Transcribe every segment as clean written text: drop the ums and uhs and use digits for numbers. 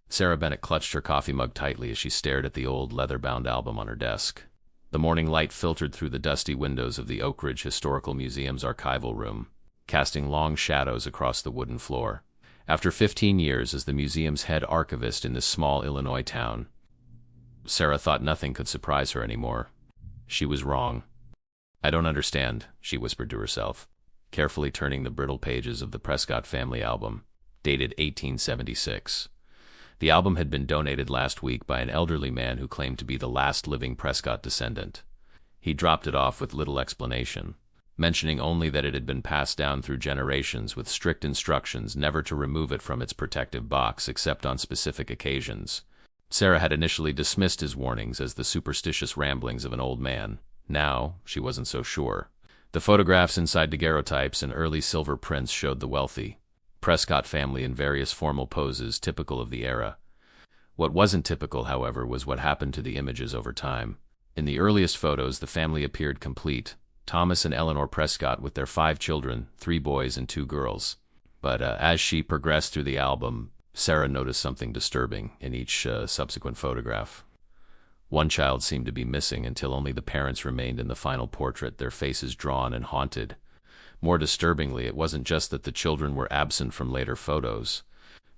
Sarah Bennett clutched her coffee mug tightly as she stared at the old leather-bound album on her desk. The morning light filtered through the dusty windows of the Oak Ridge Historical Museum's archival room, casting long shadows across the wooden floor. After 15 years as the museum's head archivist in this small Illinois town, Sarah thought nothing could surprise her anymore. She was wrong. "I don't understand," she whispered to herself, carefully turning the brittle pages of the Prescott family album, dated 1876. The album had been donated last week by an elderly man who claimed to be the last living Prescott descendant. He dropped it off with little explanation, mentioning only that it had been passed down through generations with strict instructions never to remove it from its protective box except on specific occasions. Sarah had initially dismissed his warnings as the superstitious ramblings of an old man. Now, she wasn't so sure. The photographs inside daguerreotypes and early silver prints showed the wealthy Prescott family in various formal poses typical of the era. What wasn't typical, however, was what happened to the images over time. In the earliest photos, the family appeared complete, Thomas and Eleanor Prescott with their 5 children, 3 boys and 2 girls. But as she progressed through the album, Sarah noticed something disturbing in each subsequent photograph. One child seemed to be missing until only the parents remained in the final portrait, their faces drawn and haunted. More disturbingly, it wasn't just that the children were absent from later photos.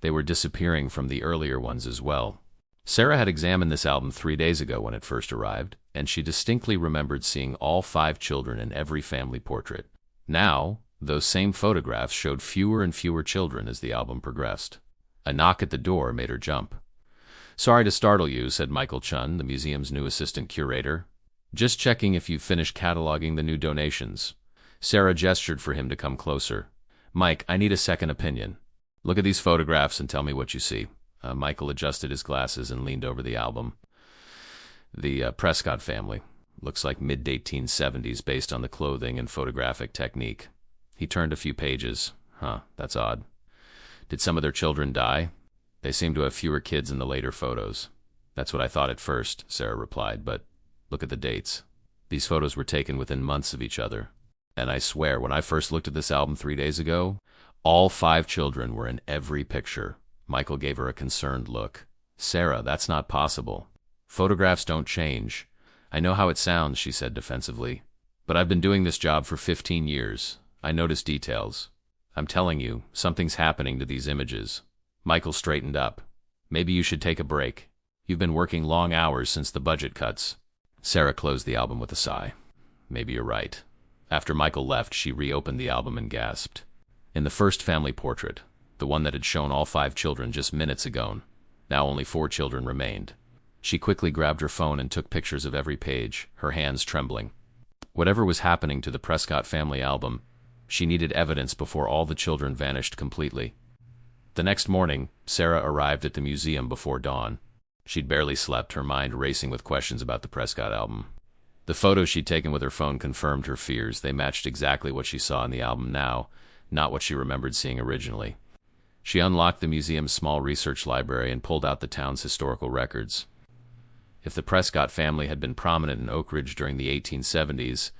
They were disappearing from the earlier ones as well. Sarah had examined this album 3 days ago when it first arrived, and she distinctly remembered seeing all 5 children in every family portrait. Now, those same photographs showed fewer and fewer children as the album progressed. A knock at the door made her jump. "Sorry to startle you," said Michael Chun, the museum's new assistant curator. "Just checking if you've finished cataloging the new donations." Sarah gestured for him to come closer. "Mike, I need a second opinion. Look at these photographs and tell me what you see." Michael adjusted his glasses and leaned over the album. The Prescott family. Looks like mid-1870s based on the clothing and photographic technique. He turned a few pages. That's odd. Did some of their children die? They seem to have fewer kids in the later photos. That's what I thought at first, Sarah replied, but look at the dates. These photos were taken within months of each other. And I swear, when I first looked at this album 3 days ago, all 5 children were in every picture. Michael gave her a concerned look. "Sarah, that's not possible. Photographs don't change." "I know how it sounds," she said defensively. "But I've been doing this job for 15 years. I notice details. I'm telling you, something's happening to these images." Michael straightened up. "Maybe you should take a break. You've been working long hours since the budget cuts." Sarah closed the album with a sigh. "Maybe you're right." After Michael left, she reopened the album and gasped. In the first family portrait, the one that had shown all 5 children just minutes ago, now only 4 children remained. She quickly grabbed her phone and took pictures of every page, her hands trembling. Whatever was happening to the Prescott family album, she needed evidence before all the children vanished completely. The next morning, Sarah arrived at the museum before dawn. She'd barely slept, her mind racing with questions about the Prescott album. The photos she'd taken with her phone confirmed her fears. They matched exactly what she saw in the album now, not what she remembered seeing originally. She unlocked the museum's small research library and pulled out the town's historical records. If the Prescott family had been prominent in Oak Ridge during the 1870s,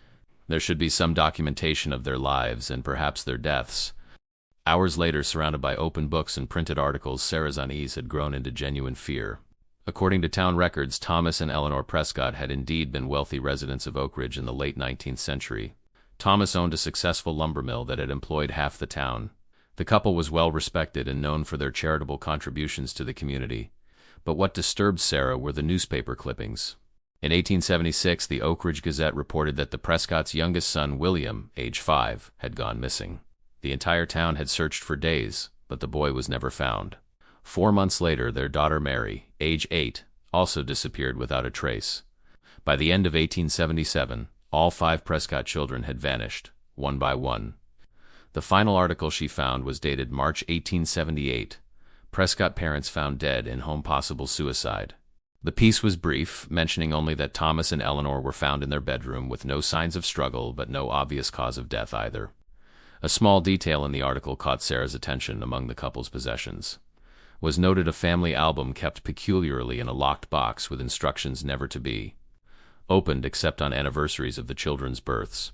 there should be some documentation of their lives and perhaps their deaths. Hours later, surrounded by open books and printed articles, Sarah's unease had grown into genuine fear. According to town records, Thomas and Eleanor Prescott had indeed been wealthy residents of Oak Ridge in the late 19th century. Thomas owned a successful lumber mill that had employed half the town. The couple was well respected and known for their charitable contributions to the community. But what disturbed Sarah were the newspaper clippings. In 1876, the Oak Ridge Gazette reported that the Prescott's youngest son, William, age 5, had gone missing. The entire town had searched for days, but the boy was never found. 4 months later, their daughter Mary, age 8, also disappeared without a trace. By the end of 1877, all 5 Prescott children had vanished, one by one. The final article she found was dated March 1878. Prescott parents found dead in home, possible suicide. The piece was brief, mentioning only that Thomas and Eleanor were found in their bedroom with no signs of struggle but no obvious cause of death either. A small detail in the article caught Sarah's attention. Among the couple's possessions was noted a family album kept peculiarly in a locked box with instructions never to be opened except on anniversaries of the children's births.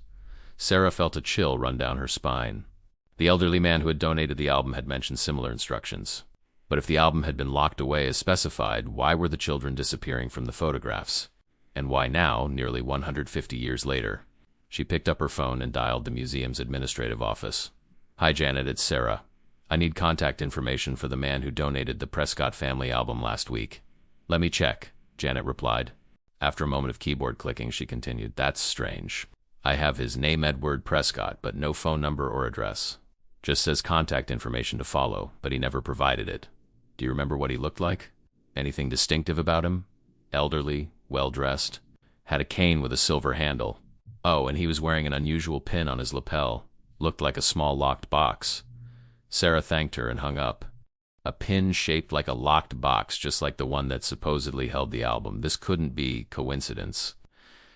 Sarah felt a chill run down her spine. The elderly man who had donated the album had mentioned similar instructions. But if the album had been locked away as specified, why were the children disappearing from the photographs? And why now, nearly 150 years later? She picked up her phone and dialed the museum's administrative office. "Hi, Janet, it's Sarah. I need contact information for the man who donated the Prescott family album last week." "Let me check," Janet replied. After a moment of keyboard clicking, she continued, "That's strange. I have his name, Edward Prescott, but no phone number or address. Just says contact information to follow, but he never provided it. Do you remember what he looked like? Anything distinctive about him? Elderly, well-dressed, had a cane with a silver handle. Oh, and he was wearing an unusual pin on his lapel. Looked like a small locked box." Sarah thanked her and hung up. A pin shaped like a locked box, just like the one that supposedly held the album. This couldn't be coincidence.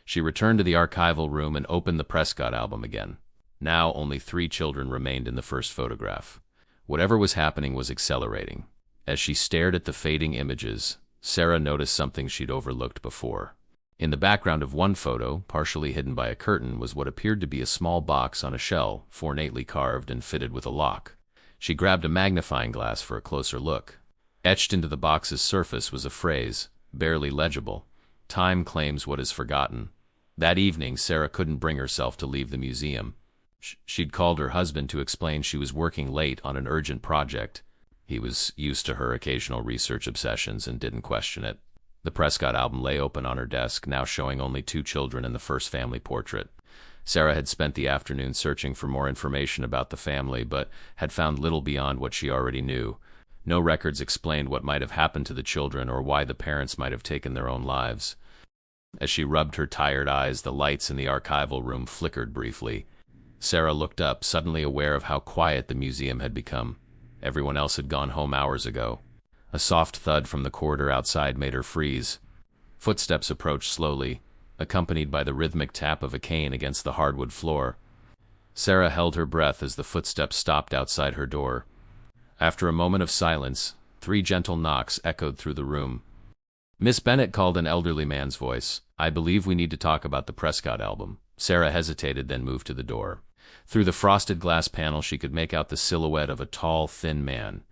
She returned to the archival room and opened the Prescott album again. Now only 3 children remained in the first photograph. Whatever was happening was accelerating. As she stared at the fading images, Sarah noticed something she'd overlooked before. In the background of one photo, partially hidden by a curtain, was what appeared to be a small box on a shell, ornately carved and fitted with a lock. She grabbed a magnifying glass for a closer look. Etched into the box's surface was a phrase, barely legible. "Time claims what is forgotten." That evening, Sarah couldn't bring herself to leave the museum. She'd called her husband to explain she was working late on an urgent project. He was used to her occasional research obsessions and didn't question it. The Prescott album lay open on her desk, now showing only 2 children and the first family portrait. Sarah had spent the afternoon searching for more information about the family, but had found little beyond what she already knew. No records explained what might have happened to the children or why the parents might have taken their own lives. As she rubbed her tired eyes, the lights in the archival room flickered briefly. Sarah looked up, suddenly aware of how quiet the museum had become. Everyone else had gone home hours ago. A soft thud from the corridor outside made her freeze. Footsteps approached slowly, accompanied by the rhythmic tap of a cane against the hardwood floor. Sarah held her breath as the footsteps stopped outside her door. After a moment of silence, 3 gentle knocks echoed through the room. "Miss Bennett," called an elderly man's voice. "I believe we need to talk about the Prescott album." Sarah hesitated, then moved to the door. Through the frosted glass panel, she could make out the silhouette of a tall, thin man.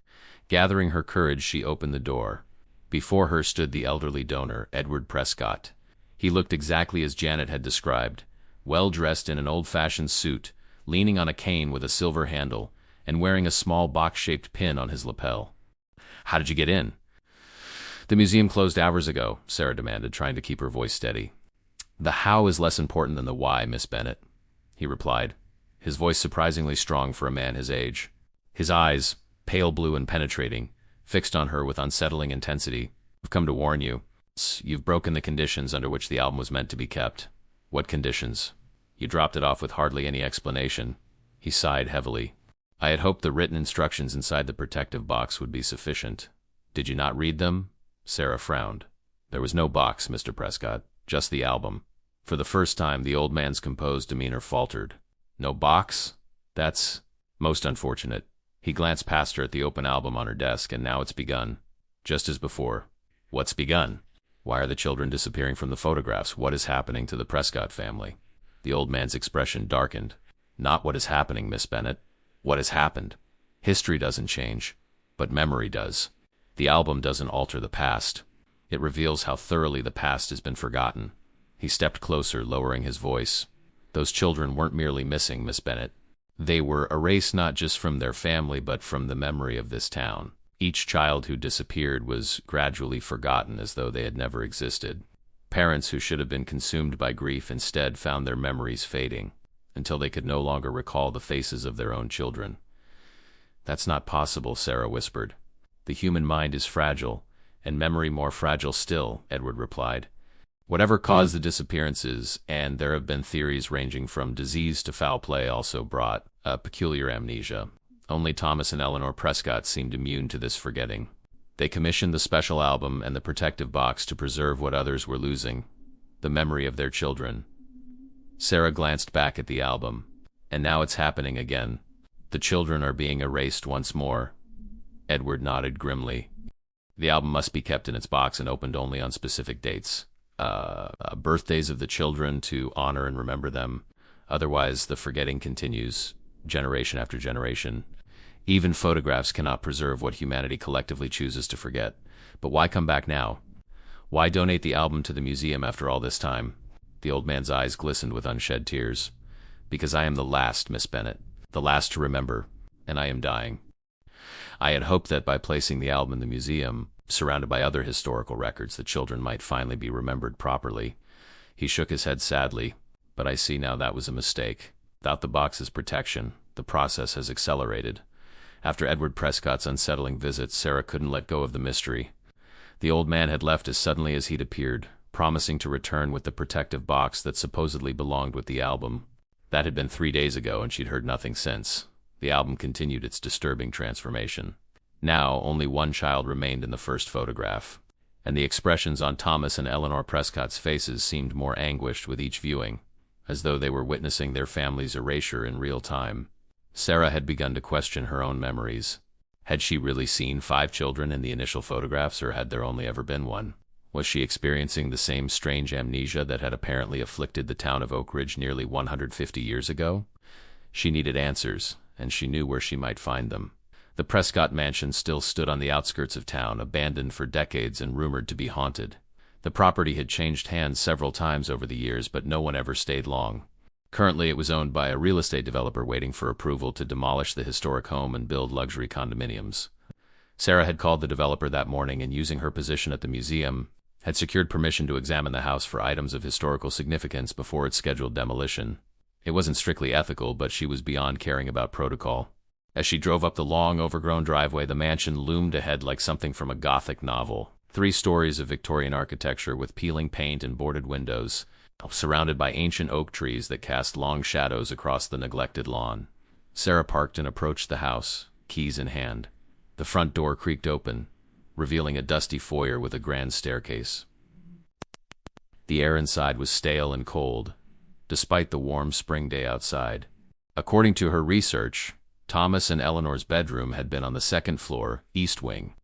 Gathering her courage, she opened the door. Before her stood the elderly donor, Edward Prescott. He looked exactly as Janet had described, well-dressed in an old-fashioned suit, leaning on a cane with a silver handle, and wearing a small box-shaped pin on his lapel. "How did you get in?" "The museum closed hours ago," Sarah demanded, trying to keep her voice steady. "The how is less important than the why, Miss Bennett," he replied, his voice surprisingly strong for a man his age. His eyes, pale blue and penetrating, fixed on her with unsettling intensity. "I've come to warn you. You've broken the conditions under which the album was meant to be kept." "What conditions?" "You dropped it off with hardly any explanation." He sighed heavily. "I had hoped the written instructions inside the protective box would be sufficient." "Did you not read them?" Sarah frowned. "There was no box, Mr. Prescott, just the album." For the first time, the old man's composed demeanor faltered. "No box? That's most unfortunate." He glanced past her at the open album on her desk, and now it's begun. Just as before. "What's begun? Why are the children disappearing from the photographs? What is happening to the Prescott family?" The old man's expression darkened. "Not what is happening, Miss Bennett. What has happened. History doesn't change, but memory does. The album doesn't alter the past. It reveals how thoroughly the past has been forgotten." He stepped closer, lowering his voice. "Those children weren't merely missing, Miss Bennett. They were erased not just from their family, but from the memory of this town. Each child who disappeared was gradually forgotten as though they had never existed. Parents who should have been consumed by grief instead found their memories fading, until they could no longer recall the faces of their own children." "That's not possible," Sarah whispered. "The human mind is fragile, and memory more fragile still," Edward replied. "Whatever caused the disappearances, and there have been theories ranging from disease to foul play, also brought a peculiar amnesia. Only Thomas and Eleanor Prescott seemed immune to this forgetting. They commissioned the special album and the protective box to preserve what others were losing, the memory of their children." Sarah glanced back at the album. "And now it's happening again. The children are being erased once more." Edward nodded grimly. "The album must be kept in its box and opened only on specific dates. Birthdays of the children to honor and remember them. Otherwise, the forgetting continues, generation after generation. Even photographs cannot preserve what humanity collectively chooses to forget. But why come back now? Why donate the album to the museum after all this time? The old man's eyes glistened with unshed tears. Because I am the last, Miss Bennet, the last to remember, and I am dying. I had hoped that by placing the album in the museum, surrounded by other historical records, the children might finally be remembered properly. He shook his head sadly, but I see now that was a mistake. Without the box's protection, the process has accelerated. After Edward Prescott's unsettling visit, Sarah couldn't let go of the mystery. The old man had left as suddenly as he'd appeared, promising to return with the protective box that supposedly belonged with the album. That had been 3 days ago, and she'd heard nothing since. The album continued its disturbing transformation. Now, only one child remained in the first photograph, and the expressions on Thomas and Eleanor Prescott's faces seemed more anguished with each viewing, as though they were witnessing their family's erasure in real time. Sarah had begun to question her own memories. Had she really seen 5 children in the initial photographs, or had there only ever been one? Was she experiencing the same strange amnesia that had apparently afflicted the town of Oak Ridge nearly 150 years ago? She needed answers, and she knew where she might find them. The Prescott mansion still stood on the outskirts of town, abandoned for decades and rumored to be haunted. The property had changed hands several times over the years, but no one ever stayed long. Currently, it was owned by a real estate developer waiting for approval to demolish the historic home and build luxury condominiums. Sarah had called the developer that morning and, using her position at the museum, had secured permission to examine the house for items of historical significance before its scheduled demolition. It wasn't strictly ethical, but she was beyond caring about protocol. As she drove up the long, overgrown driveway, the mansion loomed ahead like something from a Gothic novel. 3 stories of Victorian architecture with peeling paint and boarded windows, surrounded by ancient oak trees that cast long shadows across the neglected lawn. Sarah parked and approached the house, keys in hand. The front door creaked open, revealing a dusty foyer with a grand staircase. The air inside was stale and cold, despite the warm spring day outside. According to her research, Thomas and Eleanor's bedroom had been on the 2nd floor, east wing.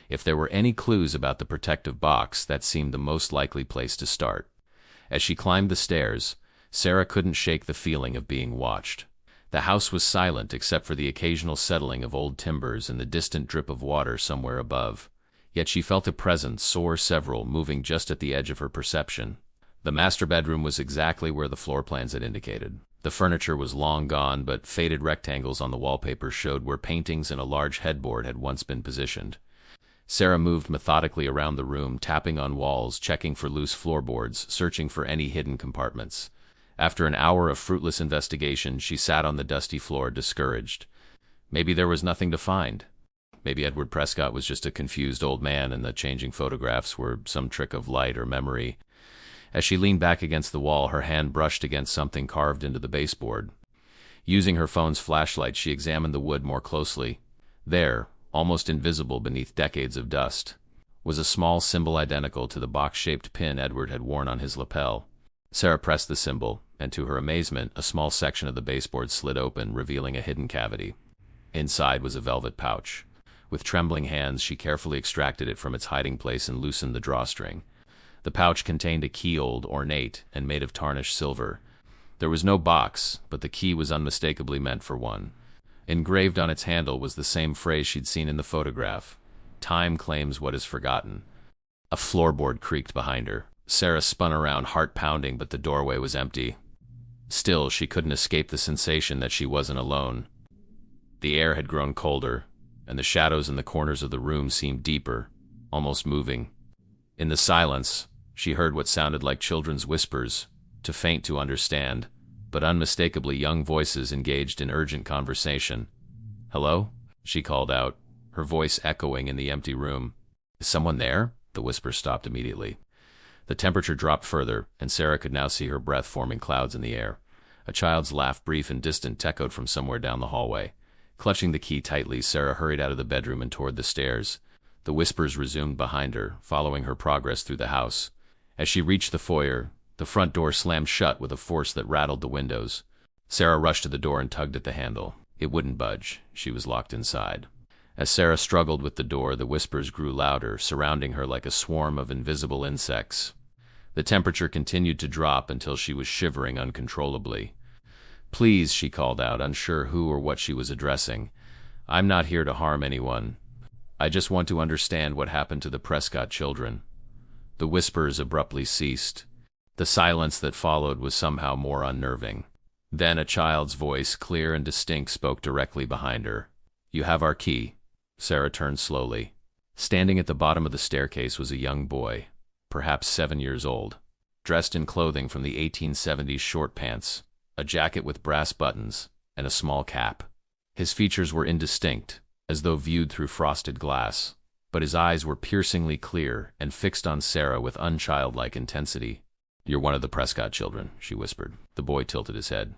If there were any clues about the protective box, that seemed the most likely place to start. As she climbed the stairs, Sarah couldn't shake the feeling of being watched. The house was silent except for the occasional settling of old timbers and the distant drip of water somewhere above. Yet she felt a presence, or several, moving just at the edge of her perception. The master bedroom was exactly where the floor plans had indicated. The furniture was long gone, but faded rectangles on the wallpaper showed where paintings and a large headboard had once been positioned. Sarah moved methodically around the room, tapping on walls, checking for loose floorboards, searching for any hidden compartments. After an hour of fruitless investigation, she sat on the dusty floor, discouraged. Maybe there was nothing to find. Maybe Edward Prescott was just a confused old man, and the changing photographs were some trick of light or memory. As she leaned back against the wall, her hand brushed against something carved into the baseboard. Using her phone's flashlight, she examined the wood more closely. There, almost invisible beneath decades of dust, was a small symbol identical to the box-shaped pin Edward had worn on his lapel. Sarah pressed the symbol, and to her amazement, a small section of the baseboard slid open, revealing a hidden cavity. Inside was a velvet pouch. With trembling hands, she carefully extracted it from its hiding place and loosened the drawstring. The pouch contained a key, old, ornate, and made of tarnished silver. There was no box, but the key was unmistakably meant for one. Engraved on its handle was the same phrase she'd seen in the photograph: "Time claims what is forgotten." A floorboard creaked behind her. Sarah spun around, heart pounding, but the doorway was empty. Still, she couldn't escape the sensation that she wasn't alone. The air had grown colder, and the shadows in the corners of the room seemed deeper, almost moving. In the silence, she heard what sounded like children's whispers, too faint to understand, but unmistakably young voices engaged in urgent conversation. "Hello?" she called out, her voice echoing in the empty room. "Is someone there?" The whisper stopped immediately. The temperature dropped further, and Sarah could now see her breath forming clouds in the air. A child's laugh, brief and distant, echoed from somewhere down the hallway. Clutching the key tightly, Sarah hurried out of the bedroom and toward the stairs. The whispers resumed behind her, following her progress through the house. As she reached the foyer, the front door slammed shut with a force that rattled the windows. Sarah rushed to the door and tugged at the handle. It wouldn't budge. She was locked inside. As Sarah struggled with the door, the whispers grew louder, surrounding her like a swarm of invisible insects. The temperature continued to drop until she was shivering uncontrollably. "Please," she called out, unsure who or what she was addressing. I'm not here to harm anyone. I just want to understand what happened to the Prescott children. The whispers abruptly ceased. The silence that followed was somehow more unnerving. Then a child's voice, clear and distinct, spoke directly behind her. You have our key. Sarah turned slowly. Standing at the bottom of the staircase was a young boy, perhaps 7 years old, dressed in clothing from the 1870s: short pants, a jacket with brass buttons, and a small cap. His features were indistinct, as though viewed through frosted glass, but his eyes were piercingly clear and fixed on Sarah with unchildlike intensity. You're one of the Prescott children, she whispered. The boy tilted his head.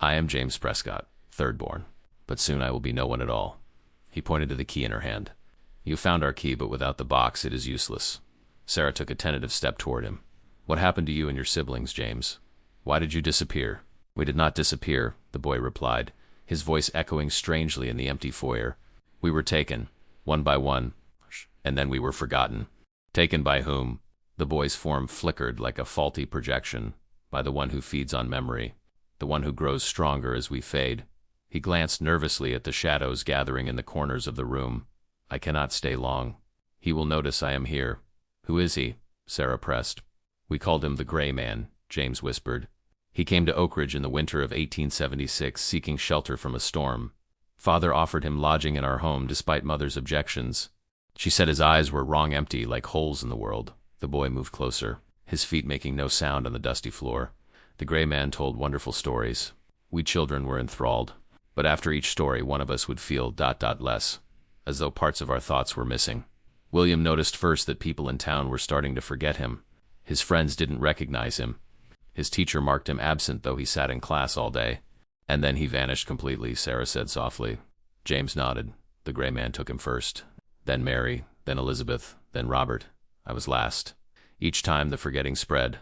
I am James Prescott, third born, but soon I will be no one at all. He pointed to the key in her hand. You found our key, but without the box it is useless. Sarah took a tentative step toward him. What happened to you and your siblings, James? Why did you disappear? We did not disappear, the boy replied, his voice echoing strangely in the empty foyer. We were taken, one by one, and then we were forgotten. Taken by whom? The boy's form flickered like a faulty projection. By the one who feeds on memory, the one who grows stronger as we fade. He glanced nervously at the shadows gathering in the corners of the room. I cannot stay long. He will notice I am here. Who is he? Sarah pressed. We called him the Gray Man, James whispered. He came to Oak Ridge in the winter of 1876, seeking shelter from a storm. Father offered him lodging in our home despite Mother's objections. She said his eyes were wrong, empty, like holes in the world. The boy moved closer, his feet making no sound on the dusty floor. The Gray Man told wonderful stories. We children were enthralled. But after each story, one of us would feel ... less, as though parts of our thoughts were missing. William noticed first that people in town were starting to forget him. His friends didn't recognize him. His teacher marked him absent, though he sat in class all day. And then he vanished completely, Sarah said softly. James nodded. The Gray Man took him first. Then Mary, then Elizabeth, then Robert. I was last. Each time the forgetting spread.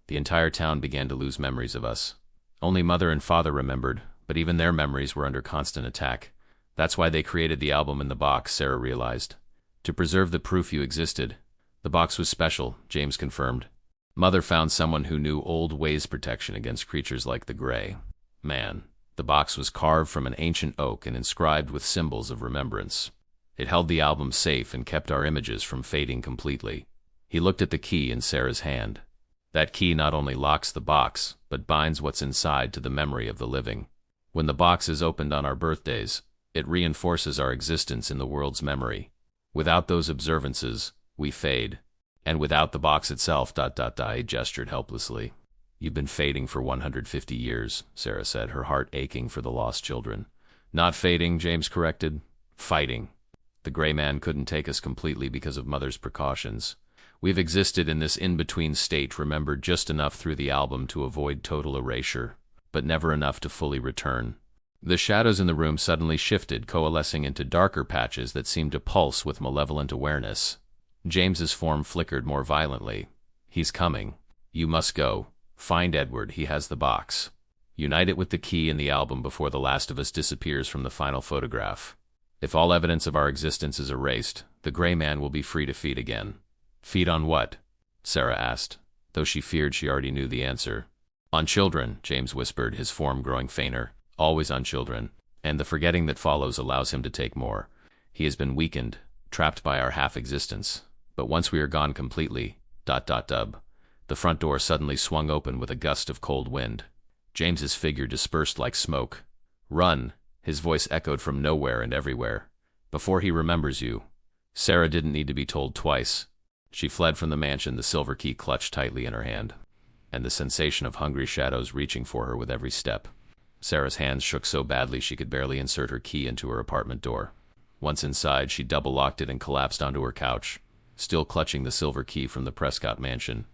The entire town began to lose memories of us. Only Mother and Father remembered, but even their memories were under constant attack. That's why they created the album in the box, Sarah realized. To preserve the proof you existed. The box was special, James confirmed. Mother found someone who knew old ways protection against creatures like the Gray Man. The box was carved from an ancient oak and inscribed with symbols of remembrance. It held the album safe and kept our images from fading completely. He looked at the key in Sarah's hand. That key not only locks the box, but binds what's inside to the memory of the living. When the box is opened on our birthdays, it reinforces our existence in the world's memory. Without those observances, we fade. And without the box itself, ... He gestured helplessly. You've been fading for 150 years, Sarah said, her heart aching for the lost children. Not fading, James corrected. Fighting. The Gray Man couldn't take us completely because of Mother's precautions. We've existed in this in-between state, remembered just enough through the album to avoid total erasure, but never enough to fully return. The shadows in the room suddenly shifted, coalescing into darker patches that seemed to pulse with malevolent awareness. James's form flickered more violently. He's coming. You must go. Find Edward, he has the box. Unite it with the key in the album before the last of us disappears from the final photograph. If all evidence of our existence is erased, the Gray Man will be free to feed again. Feed on what? Sarah asked, though she feared she already knew the answer. On children, James whispered, his form growing fainter. Always on children. And the forgetting that follows allows him to take more. He has been weakened, trapped by our half-existence. But once we are gone completely, ... The front door suddenly swung open with a gust of cold wind. James's figure dispersed like smoke. Run! His voice echoed from nowhere and everywhere. Before he remembers you. Sarah didn't need to be told twice. She fled from the mansion, the silver key clutched tightly in her hand, and the sensation of hungry shadows reaching for her with every step. Sarah's hands shook so badly she could barely insert her key into her apartment door. Once inside, she double-locked it and collapsed onto her couch, still clutching the silver key from the Prescott mansion.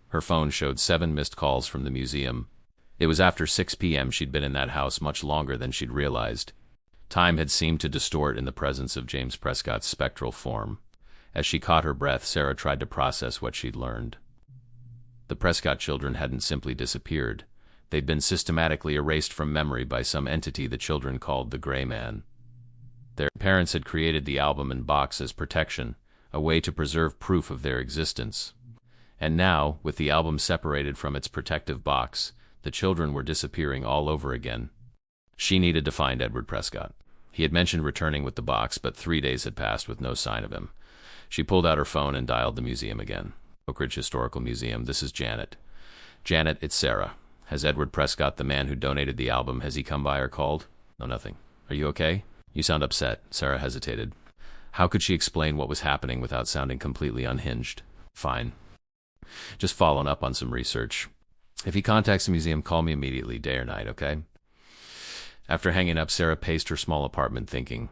Her phone showed 7 missed calls from the museum. It was after 6 p.m. She'd been in that house much longer than she'd realized. Time had seemed to distort in the presence of James Prescott's spectral form. As she caught her breath, Sarah tried to process what she'd learned. The Prescott children hadn't simply disappeared. They'd been systematically erased from memory by some entity the children called the Gray Man. Their parents had created the album and box as protection, a way to preserve proof of their existence. And now, with the album separated from its protective box, the children were disappearing all over again. She needed to find Edward Prescott. He had mentioned returning with the box, but 3 days had passed with no sign of him. She pulled out her phone and dialed the museum again. Oak Ridge Historical Museum, this is Janet. Janet, it's Sarah. Has Edward Prescott, the man who donated the album, has he come by or called? No, nothing. Are you okay? You sound upset. Sarah hesitated. How could she explain what was happening without sounding completely unhinged? Fine. Just following up on some research. If he contacts the museum, call me immediately, day or night, okay? After hanging up, Sarah paced her small apartment thinking.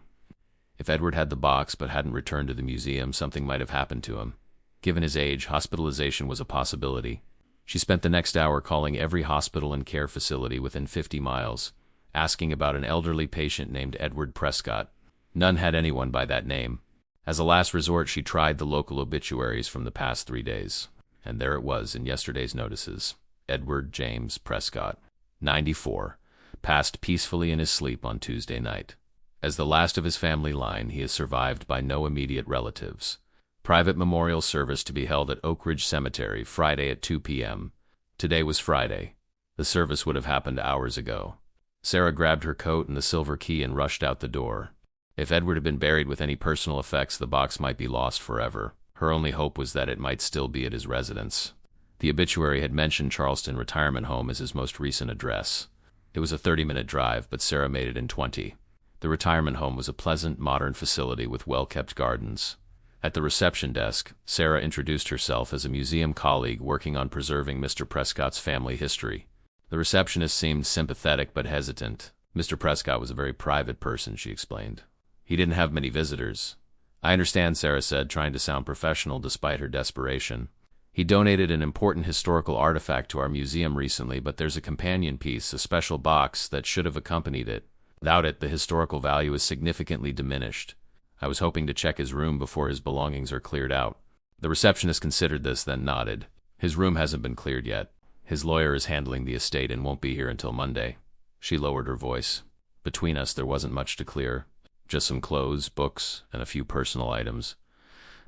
If Edward had the box but hadn't returned to the museum, something might have happened to him. Given his age, hospitalization was a possibility. She spent the next hour calling every hospital and care facility within 50 miles, asking about an elderly patient named Edward Prescott. None had anyone by that name. As a last resort, she tried the local obituaries from the past 3 days. And there it was in yesterday's notices. Edward James Prescott, 94, passed peacefully in his sleep on Tuesday night. As the last of his family line, he is survived by no immediate relatives. Private memorial service to be held at Oak Ridge Cemetery Friday at 2 p.m. Today was Friday. The service would have happened hours ago. Sarah grabbed her coat and the silver key and rushed out the door. If Edward had been buried with any personal effects, the box might be lost forever. Her only hope was that it might still be at his residence. The obituary had mentioned Charleston Retirement Home as his most recent address. It was a 30-minute drive, but Sarah made it in 20. The retirement home was a pleasant, modern facility with well-kept gardens. At the reception desk, Sarah introduced herself as a museum colleague working on preserving Mr. Prescott's family history. The receptionist seemed sympathetic but hesitant. Mr. Prescott was a very private person, she explained. He didn't have many visitors. I understand, Sarah said, trying to sound professional despite her desperation. He donated an important historical artifact to our museum recently, but there's a companion piece, a special box, that should have accompanied it. Without it, the historical value is significantly diminished. I was hoping to check his room before his belongings are cleared out. The receptionist considered this, then nodded. His room hasn't been cleared yet. His lawyer is handling the estate and won't be here until Monday. She lowered her voice. Between us, there wasn't much to clear. Just some clothes, books, and a few personal items.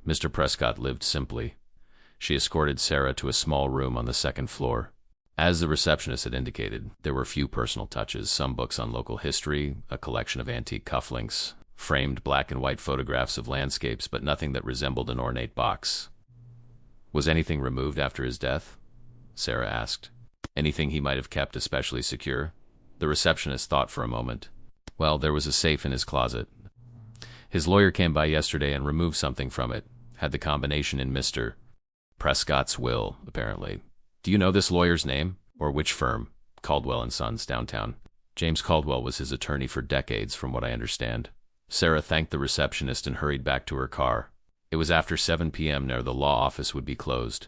Mr. Prescott lived simply. She escorted Sarah to a small room on the second floor. As the receptionist had indicated, there were few personal touches, some books on local history, a collection of antique cufflinks, framed black and white photographs of landscapes, but nothing that resembled an ornate box. Was anything removed after his death? Sarah asked. Anything he might have kept especially secure? The receptionist thought for a moment. Well, there was a safe in his closet. His lawyer came by yesterday and removed something from it. Had the combination in Mr. Prescott's will, apparently. Do you know this lawyer's name? Or which firm? Caldwell & Sons, downtown. James Caldwell was his attorney for decades, from what I understand. Sarah thanked the receptionist and hurried back to her car. It was after 7 p.m. now the law office would be closed.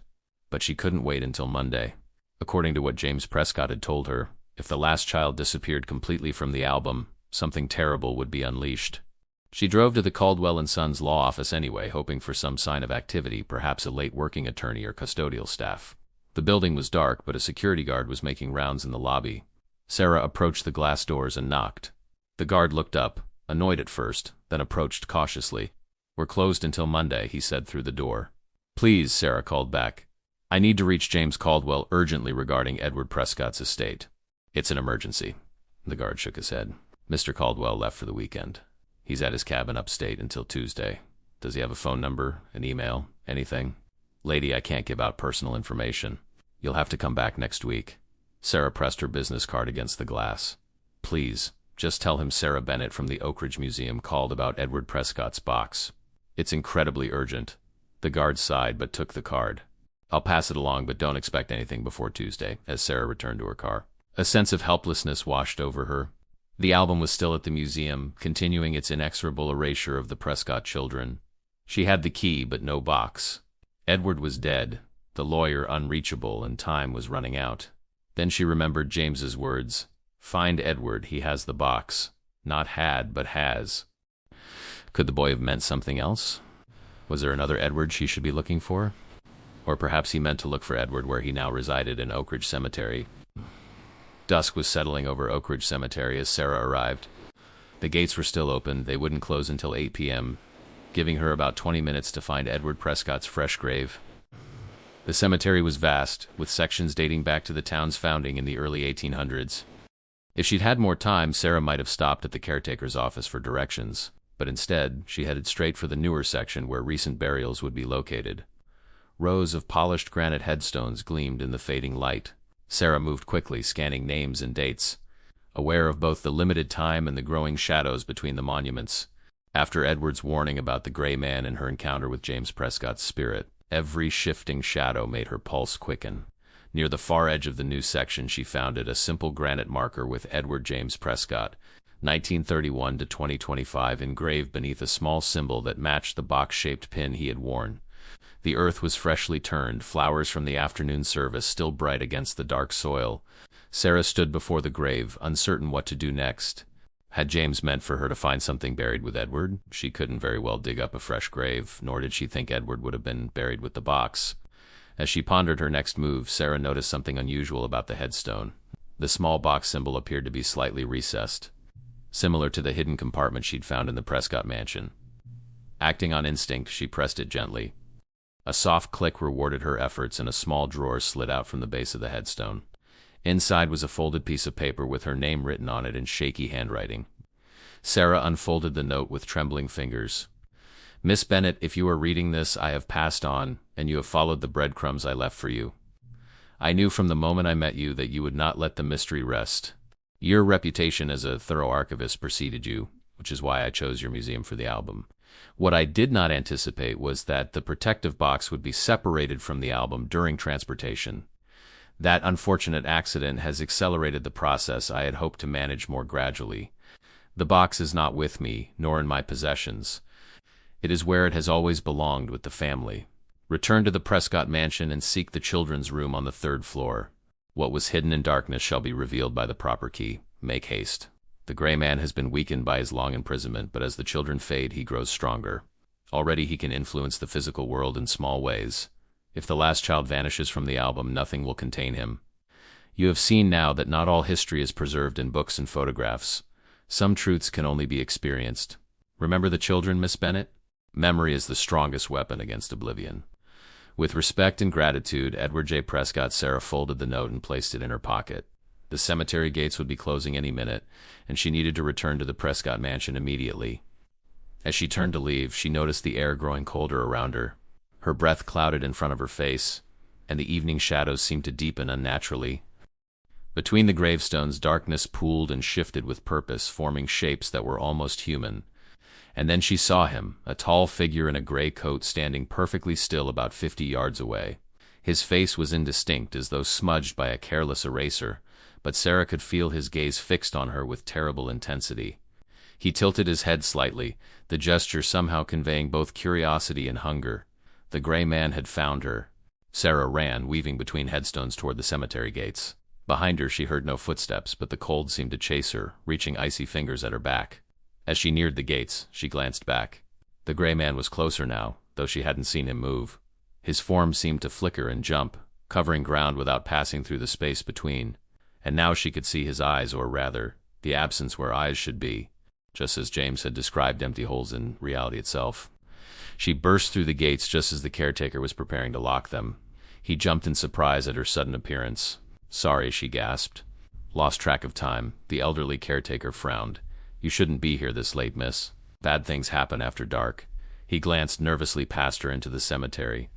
But she couldn't wait until Monday. According to what James Prescott had told her, if the last child disappeared completely from the album, something terrible would be unleashed. She drove to the Caldwell & Sons law office anyway, hoping for some sign of activity, perhaps a late working attorney or custodial staff. The building was dark, but a security guard was making rounds in the lobby. Sarah approached the glass doors and knocked. The guard looked up, annoyed at first, then approached cautiously. We're closed until Monday, he said through the door. Please, Sarah called back. I need to reach James Caldwell urgently regarding Edward Prescott's estate. It's an emergency. The guard shook his head. Mr. Caldwell left for the weekend. He's at his cabin upstate until Tuesday. Does he have a phone number, an email, anything? Lady, I can't give out personal information. You'll have to come back next week. Sarah pressed her business card against the glass. Please, just tell him Sarah Bennett from the Oak Ridge Museum called about Edward Prescott's box. It's incredibly urgent. The guard sighed but took the card. I'll pass it along, but don't expect anything before Tuesday, as Sarah returned to her car. A sense of helplessness washed over her. The album was still at the museum, continuing its inexorable erasure of the Prescott children. She had the key, but no box. Edward was dead, the lawyer unreachable, and time was running out. Then she remembered James's words. Find Edward, he has the box. Not had, but has. Could the boy have meant something else? Was there another Edward she should be looking for? Or perhaps he meant to look for Edward where he now resided in Oak Ridge Cemetery. Dusk was settling over Oak Ridge Cemetery as Sarah arrived. The gates were still open. They wouldn't close until 8 p.m., giving her about 20 minutes to find Edward Prescott's fresh grave. The cemetery was vast, with sections dating back to the town's founding in the early 1800s. If she'd had more time, Sarah might have stopped at the caretaker's office for directions, but instead, she headed straight for the newer section where recent burials would be located. Rows of polished granite headstones gleamed in the fading light. Sarah moved quickly, scanning names and dates, aware of both the limited time and the growing shadows between the monuments. After Edward's warning about the gray man and her encounter with James Prescott's spirit, every shifting shadow made her pulse quicken. Near the far edge of the new section, she found a simple granite marker with Edward James Prescott, 1931 to 2025, engraved beneath a small symbol that matched the box-shaped pin he had worn. The earth was freshly turned, flowers from the afternoon service still bright against the dark soil. Sarah stood before the grave, uncertain what to do next. Had James meant for her to find something buried with Edward? She couldn't very well dig up a fresh grave, nor did she think Edward would have been buried with the box. As she pondered her next move, Sarah noticed something unusual about the headstone. The small box symbol appeared to be slightly recessed, similar to the hidden compartment she'd found in the Prescott mansion. Acting on instinct, she pressed it gently. A soft click rewarded her efforts, and a small drawer slid out from the base of the headstone. Inside was a folded piece of paper with her name written on it in shaky handwriting. Sarah unfolded the note with trembling fingers. "Miss Bennet, if you are reading this, I have passed on, and you have followed the breadcrumbs I left for you. I knew from the moment I met you that you would not let the mystery rest. Your reputation as a thorough archivist preceded you, which is why I chose your museum for the album. What I did not anticipate was that the protective box would be separated from the album during transportation. That unfortunate accident has accelerated the process I had hoped to manage more gradually. The box is not with me, nor in my possessions. It is where it has always belonged, with the family. Return to the Prescott mansion and seek the children's room on the 3rd floor. What was hidden in darkness shall be revealed by the proper key. Make haste. The gray man has been weakened by his long imprisonment, but as the children fade, he grows stronger. Already he can influence the physical world in small ways. If the last child vanishes from the album, nothing will contain him. You have seen now that not all history is preserved in books and photographs. Some truths can only be experienced. Remember the children, Miss Bennet? Memory is the strongest weapon against oblivion." With respect and gratitude, Edward J. Prescott, Sarah folded the note and placed it in her pocket. The cemetery gates would be closing any minute, and she needed to return to the Prescott mansion immediately. As she turned to leave, she noticed the air growing colder around her. Her breath clouded in front of her face, and the evening shadows seemed to deepen unnaturally. Between the gravestones, darkness pooled and shifted with purpose, forming shapes that were almost human. And then she saw him, a tall figure in a gray coat, standing perfectly still about 50 yards away. His face was indistinct, as though smudged by a careless eraser, but Sarah could feel his gaze fixed on her with terrible intensity. He tilted his head slightly, the gesture somehow conveying both curiosity and hunger. The gray man had found her. Sarah ran, weaving between headstones toward the cemetery gates. Behind her she heard no footsteps, but the cold seemed to chase her, reaching icy fingers at her back. As she neared the gates, she glanced back. The gray man was closer now, though she hadn't seen him move. His form seemed to flicker and jump, covering ground without passing through the space between. And now she could see his eyes, or rather, the absence where eyes should be, just as James had described empty holes in reality itself. She burst through the gates just as the caretaker was preparing to lock them. He jumped in surprise at her sudden appearance. "Sorry," she gasped. Lost track of time, the elderly caretaker frowned. "You shouldn't be here this late, miss. Bad things happen after dark." He glanced nervously past her into the cemetery.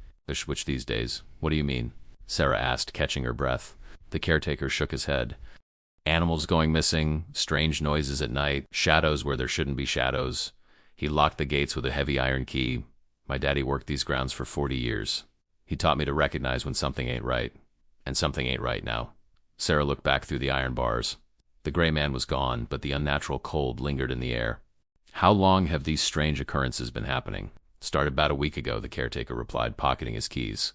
"Which these days? What do you mean?" Sarah asked, catching her breath. The caretaker shook his head. "Animals going missing, strange noises at night, shadows where there shouldn't be shadows." He locked the gates with a heavy iron key. "My daddy worked these grounds for 40 years. He taught me to recognize when something ain't right. And something ain't right now." Sarah looked back through the iron bars. The gray man was gone, but the unnatural cold lingered in the air. "How long have these strange occurrences been happening?" "Started about a week ago," the caretaker replied, pocketing his keys.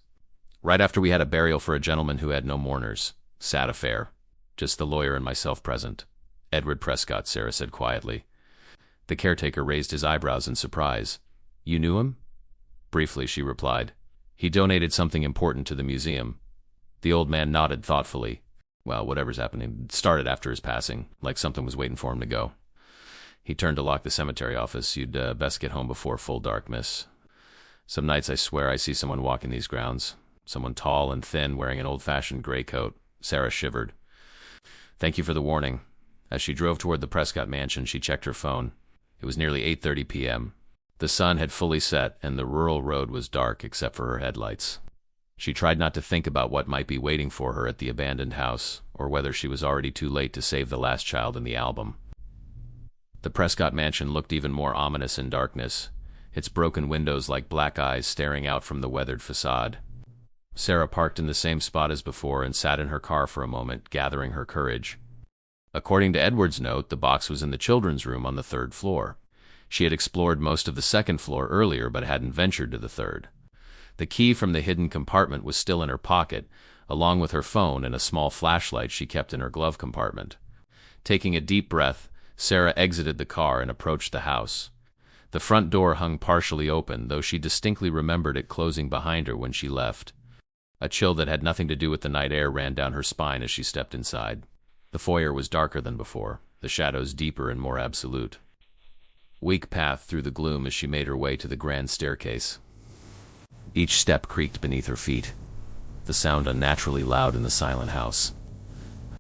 "Right after we had a burial for a gentleman who had no mourners. Sad affair. Just the lawyer and myself present." "Edward Prescott," Sarah said quietly. The caretaker raised his eyebrows in surprise. "You knew him?" "Briefly," she replied. "He donated something important to the museum." The old man nodded thoughtfully. "Well, whatever's happening, it started after his passing, like something was waiting for him to go." He turned to lock the cemetery office. "You'd best get home before full dark, miss. Some nights I swear I see someone walking these grounds. Someone tall and thin, wearing an old-fashioned gray coat." Sarah shivered. "Thank you for the warning. As she drove toward the Prescott mansion, she checked her phone. It was nearly 8:30 p.m. The sun had fully set, and the rural road was dark except for her headlights. She tried not to think about what might be waiting for her at the abandoned house, or whether she was already too late to save the last child in the album. The Prescott mansion looked even more ominous in darkness, its broken windows like black eyes staring out from the weathered facade. Sarah parked in the same spot as before and sat in her car for a moment, gathering her courage. According to Edward's note, the box was in the children's room on the 3rd floor. She had explored most of the 2nd floor earlier but hadn't ventured to the 3rd. The key from the hidden compartment was still in her pocket, along with her phone and a small flashlight she kept in her glove compartment. Taking a deep breath, Sarah exited the car and approached the house. The front door hung partially open, though she distinctly remembered it closing behind her when she left. A chill that had nothing to do with the night air ran down her spine as she stepped inside. The foyer was darker than before, the shadows deeper and more absolute. Weak path through the gloom as she made her way to the grand staircase. Each step creaked beneath her feet, the sound unnaturally loud in the silent house.